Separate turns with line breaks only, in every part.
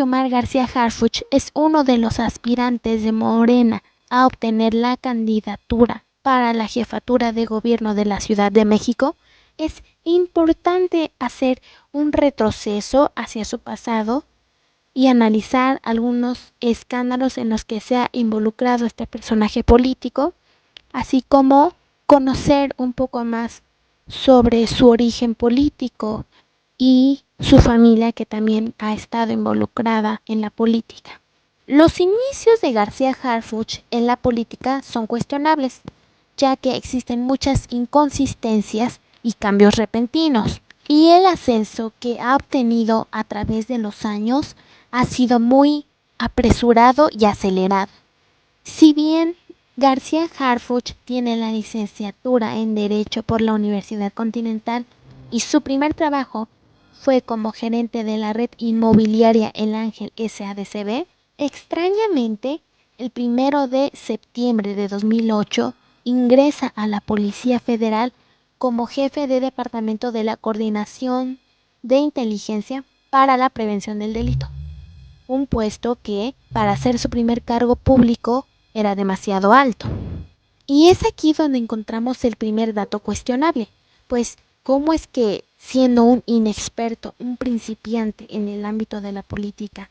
que Omar García Harfuch es uno de los aspirantes de Morena a obtener la candidatura para la jefatura de gobierno de la Ciudad de México, es importante hacer un retroceso hacia su pasado y analizar algunos escándalos en los que se ha involucrado este personaje político, así como conocer un poco más sobre su origen político y su familia, que también ha estado involucrada en la política. Los inicios de García Harfuch en la política son cuestionables, ya que existen muchas inconsistencias y cambios repentinos, y el ascenso que ha obtenido a través de los años ha sido muy apresurado y acelerado. Si bien García Harfuch tiene la licenciatura en Derecho por la Universidad Continental y su primer trabajo fue como gerente de la red inmobiliaria El Ángel SADCB, extrañamente, el 1 de septiembre de 2008 ingresa a la Policía Federal como jefe de departamento de la Coordinación de Inteligencia para la Prevención del Delito, un puesto que, para ser su primer cargo público, era demasiado alto. Y es aquí donde encontramos el primer dato cuestionable, pues ¿cómo es que, siendo un inexperto, un principiante en el ámbito de la política,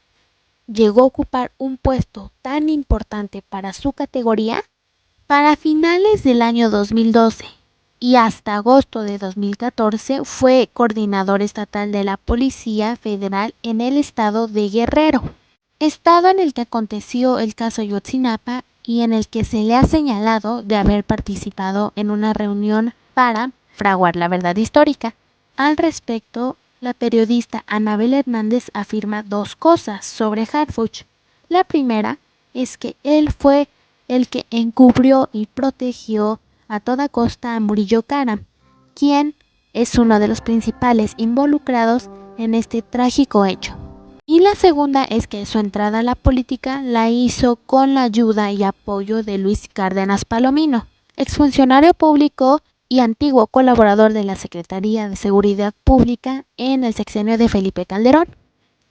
llegó a ocupar un puesto tan importante para su categoría? Para finales del año 2012 y hasta agosto de 2014 fue coordinador estatal de la Policía Federal en el estado de Guerrero, estado en el que aconteció el caso Ayotzinapa y en el que se le ha señalado de haber participado en una reunión para fraguar la verdad histórica. Al respecto, la periodista Anabel Hernández afirma dos cosas sobre Harfuch. La primera es que él fue el que encubrió y protegió a toda costa a Murillo Karam, quien es uno de los principales involucrados en este trágico hecho. Y la segunda es que su entrada a la política la hizo con la ayuda y apoyo de Luis Cárdenas Palomino, exfuncionario público y antiguo colaborador de la Secretaría de Seguridad Pública en el sexenio de Felipe Calderón,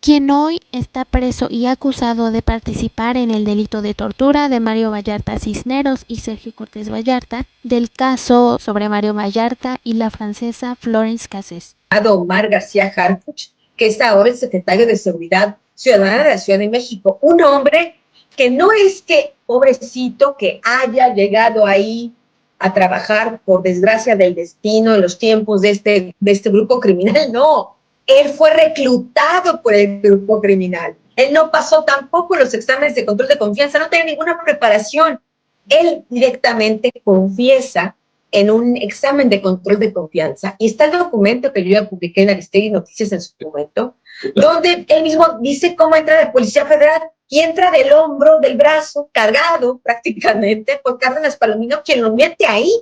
quien hoy está preso y acusado de participar en el delito de tortura de Mario Vallarta Cisneros y Sergio Cortés Vallarta, del caso sobre Mario Vallarta y la francesa Florence Cassés.
Omar García Harfuch, que es ahora el secretario de Seguridad Ciudadana de la Ciudad de México, un hombre que no es que, pobrecito, que haya llegado ahí a trabajar por desgracia del destino en los tiempos de este grupo criminal, no. Él fue reclutado por el grupo criminal. Él no pasó tampoco los exámenes de control de confianza, no tiene ninguna preparación. Él directamente confiesa en un examen de control de confianza, y está el documento que yo ya publiqué en Aristegui Noticias en su momento, donde él mismo dice cómo entra de Policía Federal y entra del hombro, del brazo, cargado prácticamente por Cárdenas Palomino, quien lo mete ahí.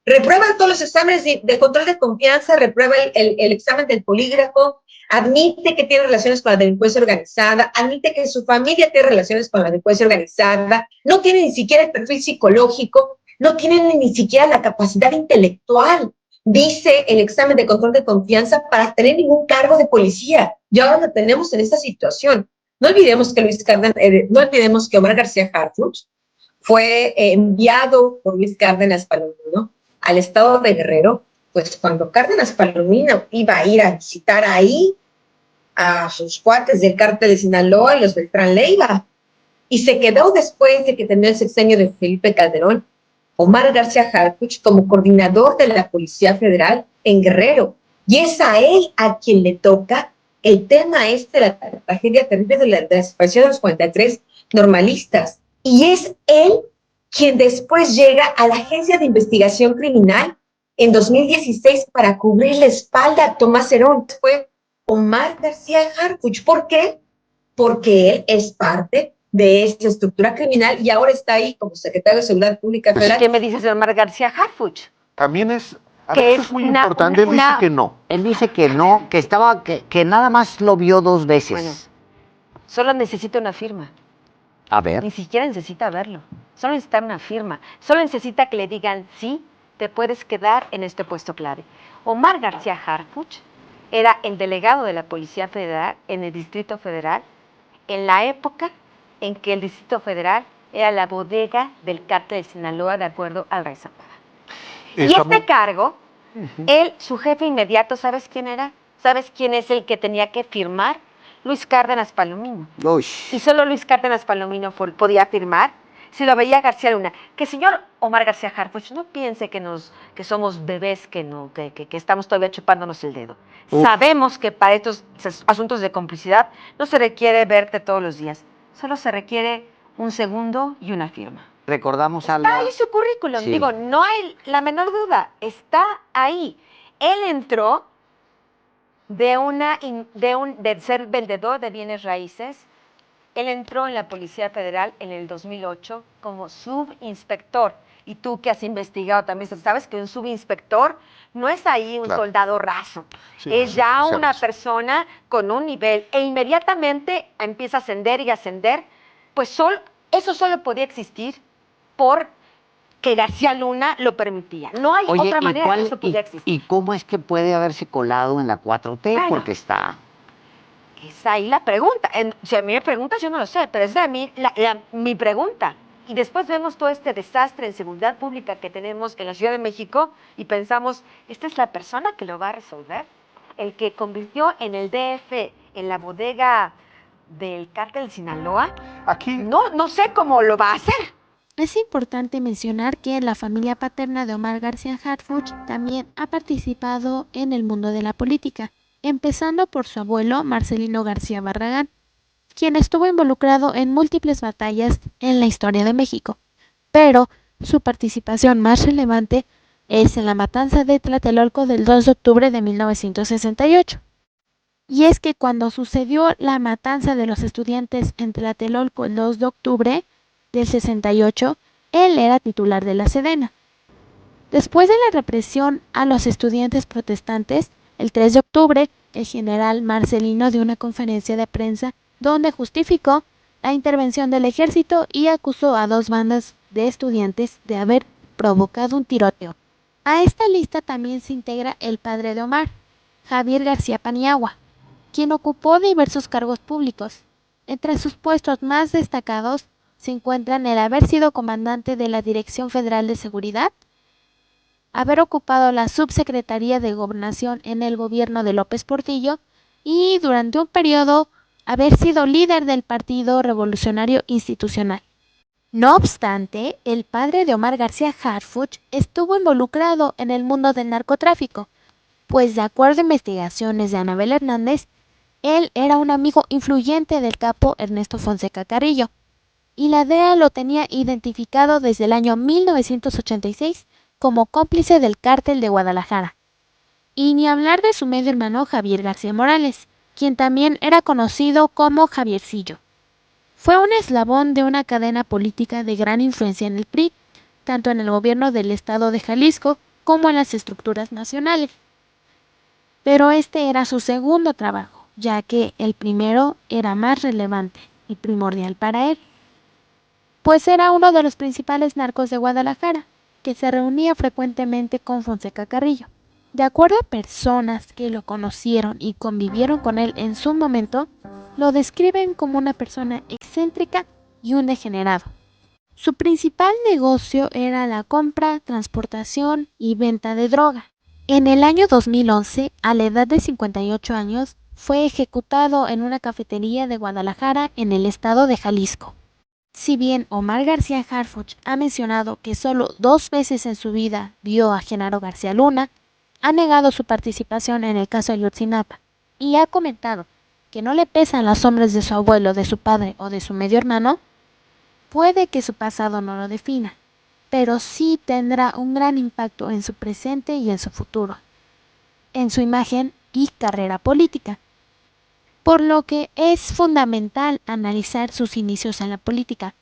Reprueba todos los exámenes de control de confianza, reprueba el examen del polígrafo, admite que tiene relaciones con la delincuencia organizada, admite que su familia tiene relaciones con la delincuencia organizada, no tiene ni siquiera el perfil psicológico, no tiene ni siquiera la capacidad intelectual, dice el examen de control de confianza, para tener ningún cargo de policía. Y ahora lo tenemos en esta situación. No olvidemos que no olvidemos que Omar García Harfuch fue enviado por Luis Cárdenas Palomino al estado de Guerrero, pues cuando Cárdenas Palomino iba a ir a visitar ahí a sus cuates del cártel de Sinaloa y los Beltrán Leiva, y se quedó después de que terminó el sexenio de Felipe Calderón, Omar García Harfuch como coordinador de la Policía Federal en Guerrero, y es a él a quien le toca el tema de la tragedia terrible de la desaparición de los 43 normalistas, y es él quien después llega a la Agencia de Investigación Criminal en 2016 para cubrir la espalda a Tomás Herón. Fue Omar García Harfuch. ¿Por qué? Porque él es parte de esta estructura criminal y ahora está ahí como secretario de Seguridad Pública Federal.
¿Qué me dices de Omar García Harfuch?
También es,
Que
eso es muy importante, él dice que no.
Él dice que no, que nada más lo vio 2 veces.
Bueno, solo necesita una firma.
A ver.
Ni siquiera necesita verlo. Solo necesita una firma. Solo necesita que le digan, sí, te puedes quedar en este puesto clave. Omar García Harfuch era el delegado de la Policía Federal en el Distrito Federal en la época en que el Distrito Federal era la bodega del cártel de Sinaloa, de acuerdo al Rey Zamora. Y este cargo, su jefe inmediato, ¿sabes quién era? ¿Sabes quién es el que tenía que firmar? Luis Cárdenas Palomino.
Uy.
Y solo Luis Cárdenas Palomino podía firmar si lo veía García Luna. Que el señor Omar García Harfuch no piense que somos bebés, que estamos todavía chupándonos el dedo. Sabemos que para estos asuntos de complicidad no se requiere verte todos los días. Solo se requiere un segundo y una firma.
Recordamos algo.
Está ahí su currículum.
Sí.
Digo, no hay la menor duda. Está ahí. Él entró de ser vendedor de bienes raíces. Él entró en la Policía Federal en el 2008 como subinspector. Y tú que has investigado también, sabes que un subinspector no es ahí un soldado raso. Sí, es ya una persona con un nivel. E inmediatamente empieza a ascender y ascender. Pues eso solo podía existir porque García Luna lo permitía. No hay otra manera que eso pudiera existir.
¿Y cómo es que puede haberse colado en la 4T? Bueno, porque está...
Es ahí la pregunta. Si a mí me preguntas, yo no lo sé, pero esa es mi pregunta. Y después vemos todo este desastre en seguridad pública que tenemos en la Ciudad de México y pensamos, ¿esta es la persona que lo va a resolver? El que convirtió en el DF, en la bodega del cártel de Sinaloa.
Aquí
no sé cómo lo va a hacer.
Es importante mencionar que la familia paterna de Omar García Harfuch también ha participado en el mundo de la política, empezando por su abuelo Marcelino García Barragán, quien estuvo involucrado en múltiples batallas en la historia de México, pero su participación más relevante es en la matanza de Tlatelolco del 2 de octubre de 1968. Y es que cuando sucedió la matanza de los estudiantes en Tlatelolco el 2 de octubre del 68, él era titular de la Sedena. Después de la represión a los estudiantes protestantes, el 3 de octubre, el general Marcelino dio una conferencia de prensa donde justificó la intervención del ejército y acusó a 2 bandas de estudiantes de haber provocado un tiroteo. A esta lista también se integra el padre de Omar, Javier García Paniagua, quien ocupó diversos cargos públicos. Entre sus puestos más destacados se encuentran el haber sido comandante de la Dirección Federal de Seguridad, haber ocupado la Subsecretaría de Gobernación en el gobierno de López Portillo y durante un periodo haber sido líder del Partido Revolucionario Institucional. No obstante, el padre de Omar García Harfuch estuvo involucrado en el mundo del narcotráfico, pues de acuerdo a investigaciones de Anabel Hernández, él era un amigo influyente del capo Ernesto Fonseca Carrillo, y la DEA lo tenía identificado desde el año 1986 como cómplice del cártel de Guadalajara. Y ni hablar de su medio hermano Javier García Morales, quien también era conocido como Javiercillo. Fue un eslabón de una cadena política de gran influencia en el PRI, tanto en el gobierno del estado de Jalisco como en las estructuras nacionales. Pero este era su segundo trabajo, ya que el primero era más relevante y primordial para él, pues era uno de los principales narcos de Guadalajara, que se reunía frecuentemente con Fonseca Carrillo. De acuerdo a personas que lo conocieron y convivieron con él en su momento, lo describen como una persona excéntrica y un degenerado. Su principal negocio era la compra, transportación y venta de droga. En el año 2011, a la edad de 58 años, fue ejecutado en una cafetería de Guadalajara en el estado de Jalisco. Si bien Omar García Harfuch ha mencionado que solo 2 veces en su vida vio a Genaro García Luna, ha negado su participación en el caso Ayotzinapa y ha comentado que no le pesan las sombras de su abuelo, de su padre o de su medio hermano, puede que su pasado no lo defina, pero sí tendrá un gran impacto en su presente y en su futuro, en su imagen y carrera política. Por lo que es fundamental analizar sus inicios en la política,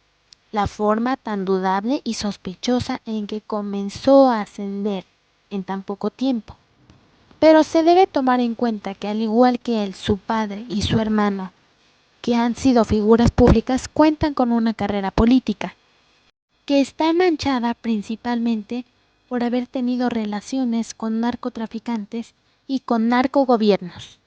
la forma tan dudable y sospechosa en que comenzó a ascender en tan poco tiempo. Pero se debe tomar en cuenta que al igual que él, su padre y su hermano, que han sido figuras públicas, cuentan con una carrera política, que está manchada principalmente por haber tenido relaciones con narcotraficantes y con narcogobiernos.